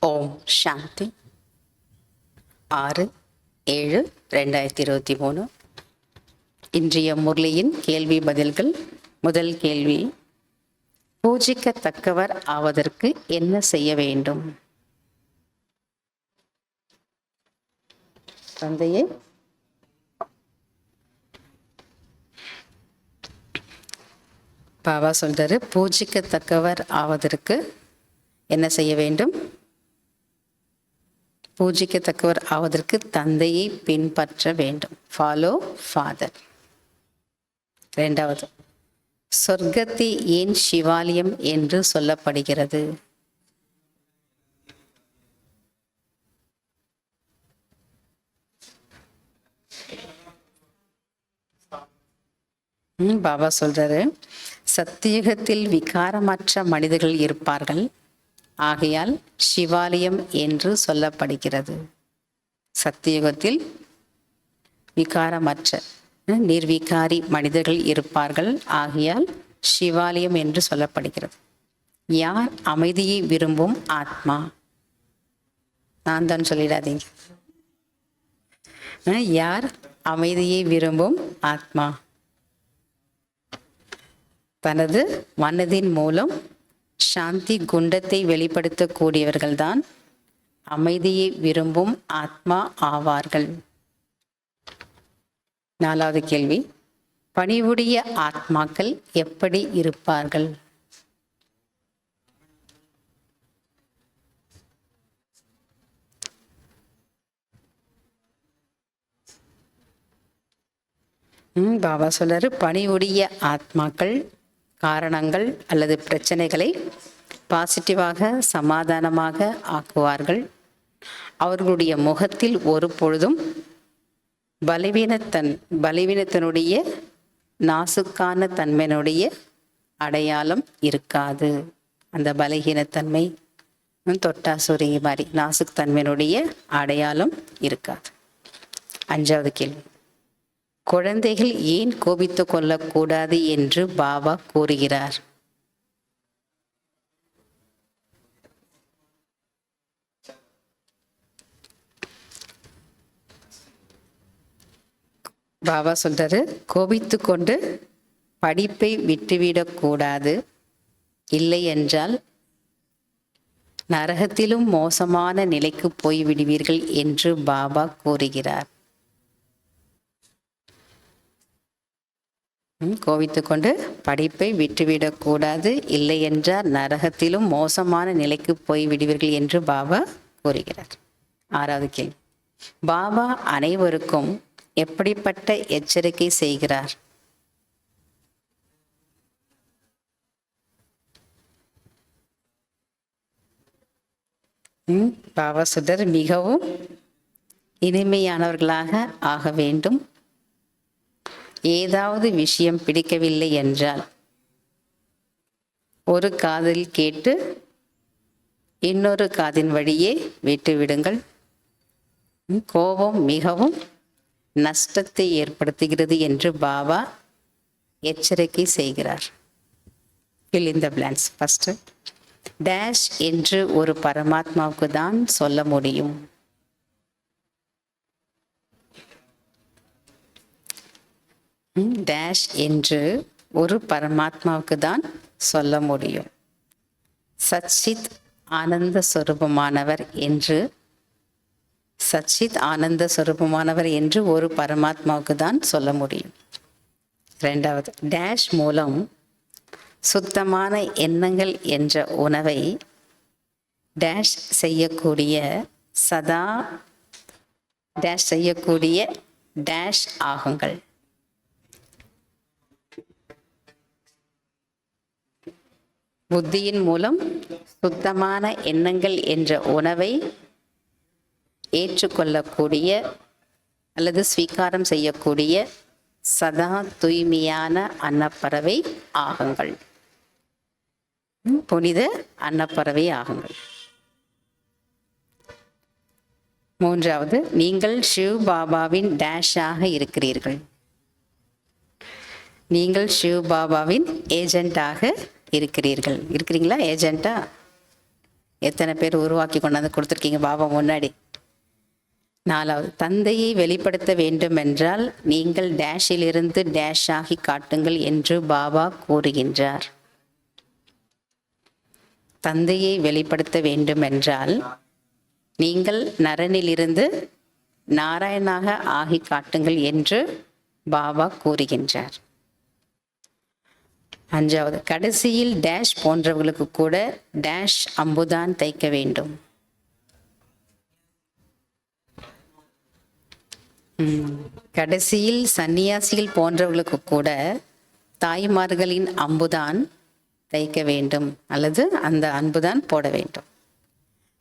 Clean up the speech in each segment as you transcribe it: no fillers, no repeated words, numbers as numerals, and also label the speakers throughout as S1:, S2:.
S1: ஓம் சாந்தி. 6/7/2023. இன்றைய முரளியின் கேள்வி பதில்கள். முதல் கேள்வி, பூஜிக்கத்தக்கவர் ஆவதற்கு என்ன செய்ய வேண்டும்? தந்தையே, பாபா சொல்றாரு, பூஜிக்கத்தக்கவர் ஆவதற்கு என்ன செய்ய வேண்டும்? பூஜிக்கத்தக்கவர் ஆவதற்கு தந்தையை பின்பற்ற வேண்டும். Follow father. இரண்டாவது, சொர்க்கத்தை ஏன் சிவாலயம் என்று சொல்லப்படுகிறது? பாபா சொல்றாரு, சத்தியுகத்தில் விகாரமற்ற மனிதர்கள் இருப்பார்கள், ஆகையால் சிவாலயம் என்று சொல்லப்படுகிறது. சத்தியுகத்தில் விகாரமற்ற நிர்விகாரி மனிதர்கள் இருப்பார்கள், ஆகையால் சிவாலயம் என்று சொல்லப்படுகிறது. யார் அமைதியை விரும்பும் ஆத்மா? நான் தான் சொல்லிடாதீங்க. யார் அமைதியை விரும்பும் ஆத்மா? தனது மனதின் மூலம் சாந்தி குண்டத்தை வெளிப்படுத்தக்கூடியவர்கள்தான் அமைதியை விரும்பும் ஆத்மா ஆவார்கள். நாலாவது கேள்வி, பணிவுடைய ஆத்மாக்கள் எப்படி இருப்பார்கள்? பாபா சொல்றாரு, பணிவுடைய ஆத்மாக்கள் காரணங்கள் அல்லது பிரச்சனைகளை பாசிட்டிவாக சமாதானமாக ஆக்குவார்கள். அவர்களுடைய முகத்தில் ஒரு பொழுதும் பலவீனத்தினுடைய நாசுக்கான தன்மையினுடைய அடையாளம் இருக்காது. அந்த பலகீனத்தன்மை தொட்டா சுருங்கி மாதிரி நாசுக் தன்மையினுடைய அடையாளம் இருக்காது. அஞ்சாவது கேள்வி, குழந்தைகள் ஏன் கோபித்து கொள்ளக்கூடாது என்று பாபா கூறுகிறார்? பாபா சொல்றாரு, கோபித்து கொண்டு படிப்பை விட்டுவிடக்கூடாது, இல்லை என்றால் நரகத்திலும் மோசமான நிலைக்கு போய்விடுவீர்கள் என்று பாபா கூறுகிறார். கோபித்து கொண்டு படிப்பை விட்டுவிடக்கூடாது, இல்லை என்றால் நரகத்திலும் மோசமான நிலைக்கு போய்விடுவீர்கள் என்று பாபா கூறுகிறார். ஆறாவது கேள்வி, பாபா அனைவருக்கும் எப்படிப்பட்ட எச்சரிக்கை செய்கிறார்? பாபா சொல்றார், மிகவும் இனிமையானவர்களாக ஆக வேண்டும். ஏதாவது விஷயம் பிடிக்கவில்லை என்றால் ஒரு காதில் கேட்டு இன்னொரு காதின் வழியே விட்டுவிடுங்கள். கோபம் மிகவும் நஷ்டத்தை ஏற்படுத்துகிறது என்று பாபா எச்சரிக்கை செய்கிறார். fill in the blanks. First, dash என்று ஒரு பரமாத்மாவுக்கு தான் சொல்ல முடியும். டேஷ் என்று ஒரு பரமாத்மாவுக்கு தான் சொல்ல முடியும். சச்சித் ஆனந்த சொரூபமானவர் என்று ஒரு பரமாத்மாவுக்கு தான் சொல்ல முடியும். இரண்டாவது, டேஷ் மூலம் சுத்தமான எண்ணங்கள் என்ற உணவை டேஷ் செய்யக்கூடிய டேஷ் ஆகுங்கள். புத்தியின் மூலம் சுத்தமான எண்ணங்கள் என்ற உணவை ஏற்றுக்கொள்ளக்கூடிய அல்லது ஸ்வீகாரம் செய்யக்கூடிய சதா தூய்மையான அன்னப்பறவை ஆகுங்கள். புனித அன்னப்பறவை ஆகுங்கள். மூன்றாவது, நீங்கள் சிவ் பாபாவின் டேஷாக இருக்கிறீர்கள். நீங்கள் சிவ் பாபாவின் ஏஜெண்டாக இருக்கிறீங்களா? ஏஜெண்டா எத்தனை பேர் உருவாக்கி கொண்டாந்து கொடுத்துருக்கீங்க பாபா முன்னாடி. 4வது, தந்தையை வெளிப்படுத்த வேண்டும் என்றால் நீங்கள் டேஷிலிருந்து டேஷ் ஆகி காட்டுங்கள் என்று பாபா கூறுகின்றார். தந்தையை வெளிப்படுத்த வேண்டும் என்றால் நீங்கள் நரனிலிருந்து நாராயணாக ஆகி காட்டுங்கள் என்று பாபா கூறுகின்றார். 5வது, கடைசியில் டேஷ் போன்றவர்களுக்கு கூட டேஷ் அம்புதான் தைக்க வேண்டும். கடைசியில் சன்னியாசிகள் போன்றவர்களுக்கு கூட தாய்மார்களின் அம்புதான் தைக்க வேண்டும், அல்லது அந்த அன்புதான் போட வேண்டும்.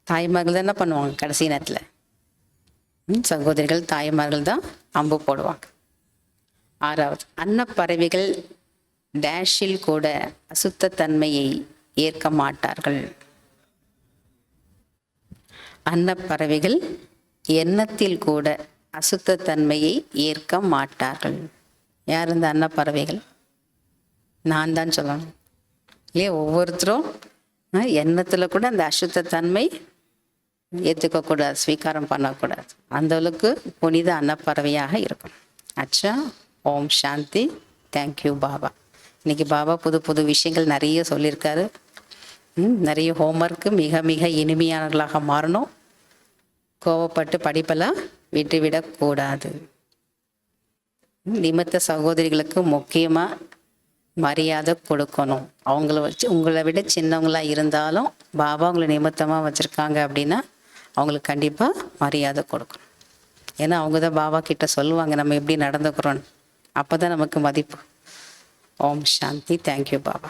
S1: தாய்மார்கள் தான் என்ன பண்ணுவாங்க கடைசி நேரத்தில்? சகோதரிகள் தாய்மார்கள் தான் அம்பு போடுவாங்க. 6வது, அன்னப்பறவைகள் டேஷில் கூட அசுத்தத்தன்மையை ஏற்க மாட்டார்கள். அன்னப்பறவைகள் எண்ணத்தில் கூட அசுத்தத்தன்மையை ஏற்க மாட்டார்கள். யார் இந்த அன்னப்பறவைகள்? நான் தான் சொல்லணும் இல்லையா? ஒவ்வொருத்தரும் எண்ணத்தில் கூட அந்த அசுத்தத்தன்மை ஏற்றுக்கக்கூடாது, ஸ்வீகாரம் பண்ணக்கூடாது. அந்த அளவுக்கு புனித அன்னப்பறவையாக இருக்கும். அச்சா, ஓம் சாந்தி. தேங்க்யூ பாபா. இன்னைக்கு பாபா புது புது விஷயங்கள் நிறைய சொல்லியிருக்காரு. நிறைய ஹோம்ஒர்க்கு மிக மிக இனிமையானவர்களாக மாறணும். கோவப்பட்டு படிப்பெல்லாம் விட்டுவிடக்கூடாது. நிமித்த சகோதரிகளுக்கு முக்கியமாக மரியாதை கொடுக்கணும். அவங்கள வச்சு உங்களை விட சின்னவங்களாக இருந்தாலும் பாபா அவங்கள நிமித்தமாக வச்சுருக்காங்க அப்படின்னா அவங்களுக்கு கண்டிப்பாக மரியாதை கொடுக்கணும். ஏன்னா அவங்க தான் பாபா கிட்ட சொல்லுவாங்க நம்ம எப்படி நடந்துக்கிறோன்னு. அப்போ தான் நமக்கு மதிப்பு. ஓம் சாந்தி. தேங்க்யூ பாபா.